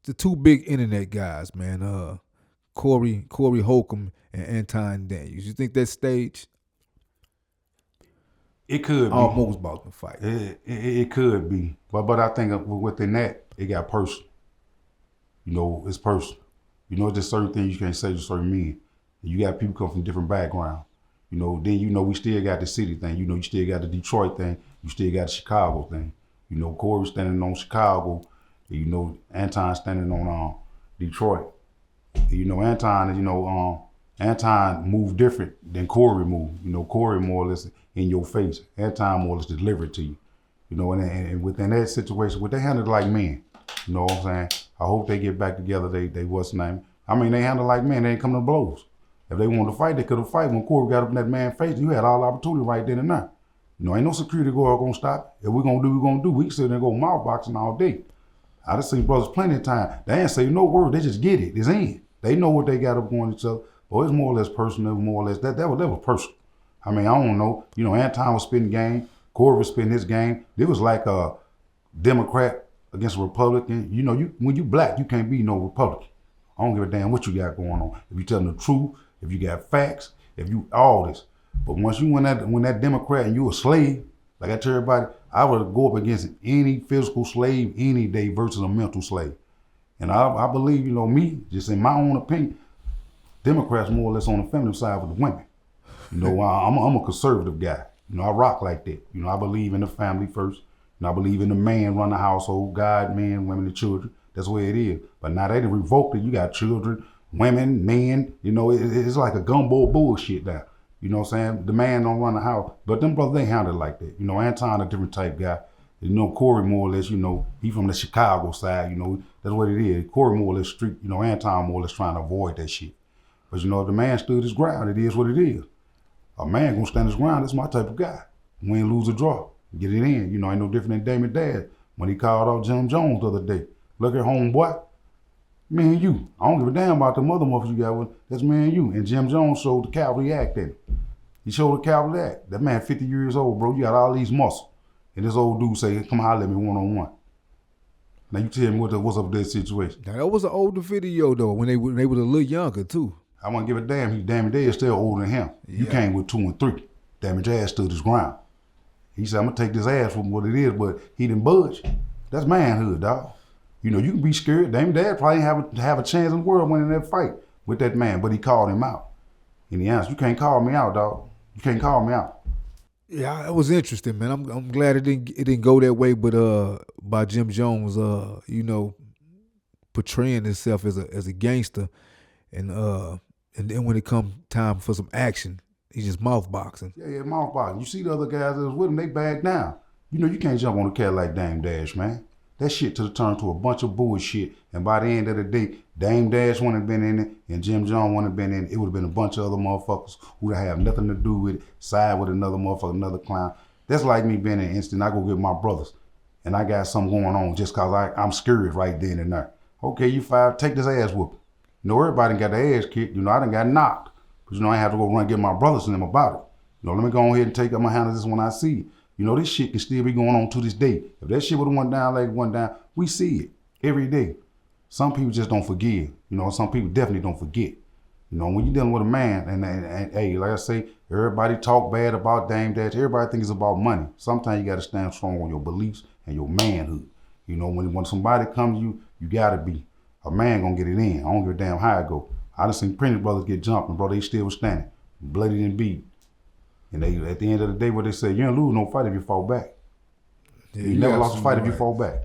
the two big internet guys, man. Corey Holcomb and Anton Daniels. You think that stage It could be. almost about to fight? It could be. But I think within that, it got personal. It's personal. It's just certain things you can't say to certain men. You got people come from different backgrounds. Then we still got the city thing. You still got the Detroit thing. You still got the Chicago thing. Corey standing on Chicago. Anton standing on Detroit. Anton moved different than Corey moved. Corey more or less in your face. Anton more or less delivered to you. And within that situation, they handled like men. You know what I'm saying? I hope they get back together. They what's name? I mean, they handled like men. They ain't come to blows. If they wanted to fight, they could have fight. When Corey got up in that man's face, you had all the opportunity right then and there. Ain't no security guard gonna stop. If we're gonna do, we're gonna do. We can sit there and go mouth boxing all day. I done seen brothers plenty of time. They ain't say no word. They just get it. It's in. They know what they got up going each other. But it's more or less personal. More or less that was personal. I mean, I don't know. Anton was spitting game. Corey was spitting his game. It was like a Democrat against a Republican. When you black, you can't be no Republican. I don't give a damn what you got going on. If you telling the truth, if you got facts, if you all this. But once you when that Democrat and you a slave, like I tell everybody, I would go up against any physical slave any day versus a mental slave. And I believe, me, just in my own opinion, Democrats more or less on the feminine side with the women. I'm a conservative guy. I rock like that. I believe in the family first. I believe in the man run the household, God, men, women, and children. That's the way it is. But now they done revoked it. You got children, women, men. It's like a gumbo bullshit now. You know what I'm saying? The man don't run the house. But them brothers, they handle it like that. Anton a different type guy. Corey more or less, he from the Chicago side. That's what it is. Corey more or less street. Anton more or less trying to avoid that shit. But if the man stood his ground, it is what it is. A man gonna stand his ground. That's my type of guy. Win, lose, or draw. Get it in. Ain't no different than Damon Dad when he called out Jim Jones the other day. Look at homeboy. Me and you. I don't give a damn about the mother muffins you got with. That's me and you. And Jim Jones showed the Cavalry Act in it. He showed the Cavalry Act. That man 50 years old, bro. You got all these muscles. And this old dude say, come holler at me one-on-one. Now you tell me what's up with that situation. Now that was an older video though, when they was a little younger too. I wouldn't give a damn. Damon Dad is still older than him. Yeah. You came with 2 and 3. Damon Dad stood his ground. He said, I'm gonna take this ass from what it is, but he didn't budge. That's manhood, dog. You can be scared. Damon Dad probably have a chance in the world winning that fight with that man, but he called him out. And he answered, you can't call me out, dog. You can't call me out. Yeah, it was interesting, man. I'm glad it didn't go that way, but by Jim Jones, portraying himself as a gangster, and then when it comes time for some action, he's just mouth boxing. Yeah, mouth boxing. You see the other guys that was with him, they back down. You can't jump on a cat like Dame Dash, man. That shit turned to a bunch of bullshit. And by the end of the day, Dame Dash wouldn't have been in it, and Jim Jones wouldn't have been in it. It would have been a bunch of other motherfuckers who would have nothing to do with it, side with another motherfucker, another clown. That's like me being in an instant. I go get my brothers, and I got something going on just because I'm scared right then and there. Okay, you 5, take this ass whooping. Everybody got their ass kicked. I done got knocked. But, I have to go run and get my brothers and them about it. Let me go ahead and take up my handle this when I see it. This shit can still be going on to this day. If that shit would have went down like it went down, we see it every day. Some people just don't forgive. Some people definitely don't forget. When you're dealing with a man, and hey, like I say, everybody talk bad about Dame Dash. Everybody thinks it's about money. Sometimes you got to stand strong on your beliefs and your manhood. When somebody comes to you, you got to be. A man gonna get it in. I don't give a damn how it go. I done seen plenty of brothers get jumped, and bro, they still was standing, bloody and beat. And they, at the end of the day, what they say, you ain't lose no fight if you fall back. Yeah, you never lost a fight if you fall back.